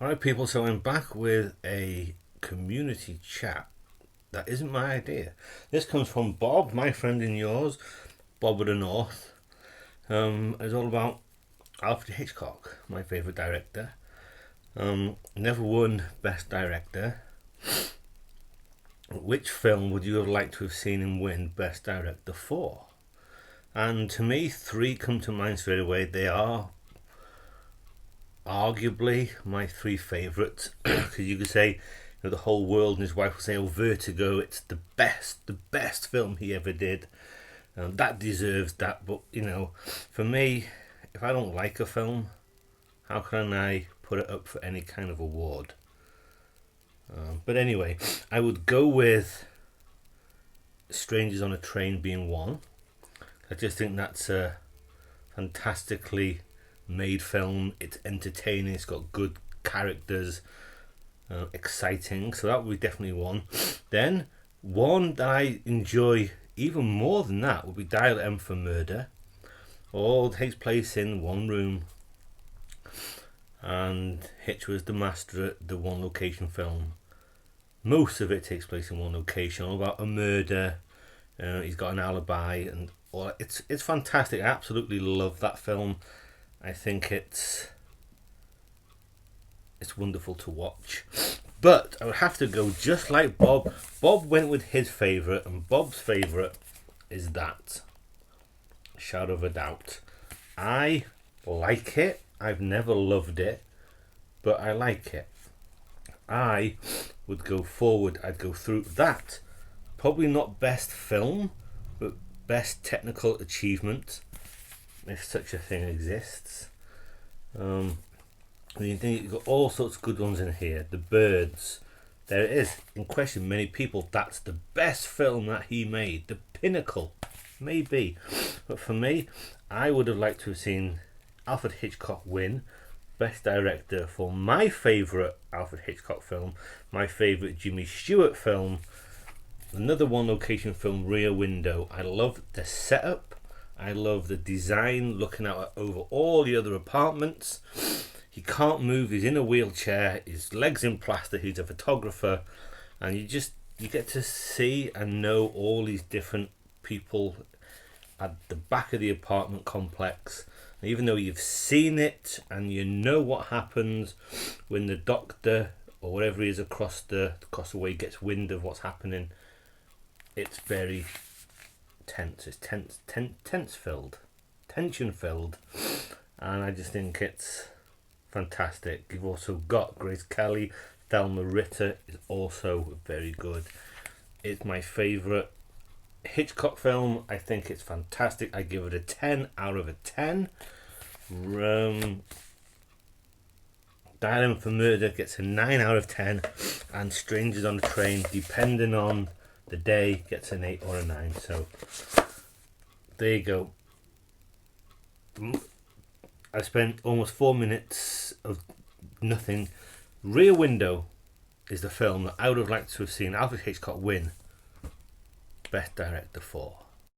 Alright, people, so I'm back with a community chat that isn't my idea. This comes from Bob, my friend and yours, Bob of the North. It's all about Alfred Hitchcock, my favourite director. Never won Best Director. Which film would you have liked to have seen him win Best Director for? And to me, three come to mind straight away. They are arguably my three favourites, because you could say, the whole world and his wife will say, "Oh, Vertigo, it's the best film he ever did." That deserves that. But for me, if I don't like a film, how can I put it up for any kind of award? But anyway, I would go with Strangers on a Train being one. I just think that's a fantastically made film. It's entertaining. It's got good characters. Exciting. So that would be definitely one. Then one that I enjoy even more than that would be Dial M for Murder. All takes place in one room, and Hitch was the master at the one location film. Most of it takes place in one location, all about a murder. He's got an alibi, and it's fantastic. I absolutely love that film. I think it's wonderful to watch. But I would have to go just like Bob. Bob went with his favourite, and Bob's favourite is that. Shadow of a Doubt. I like it. I've never loved it, but I like it. I would go forward. I'd go through that. Probably not best film, but best technical achievement, if such a thing exists. You've got all sorts of good ones in here. The Birds. There it is. In question, many people, that's the best film that he made. The pinnacle. Maybe. But for me, I would have liked to have seen Alfred Hitchcock win Best Director for my favourite Alfred Hitchcock film, my favourite Jimmy Stewart film, another one location film, Rear Window. I love the setup. I love the design, looking out over all the other apartments. He can't move, he's in a wheelchair, his legs in plaster, he's a photographer, and you get to see and know all these different people at the back of the apartment complex. And even though you've seen it and you know what happens when the doctor or whatever he is across the way gets wind of what's happening, it's very tense. It's tense filled, tension filled, and I just think it's fantastic. You've also got Grace Kelly. Thelma Ritter is also very good. It's my favourite Hitchcock film. I think it's fantastic. I give it a 10 out of a 10. Dial M for Murder gets a 9 out of 10, and Strangers on a Train, depending on the day, gets an 8 or a 9. So there you go. I spent almost 4 minutes of nothing. Rear Window is the film that I would have liked to have seen Alfred Hitchcock win Best Director for.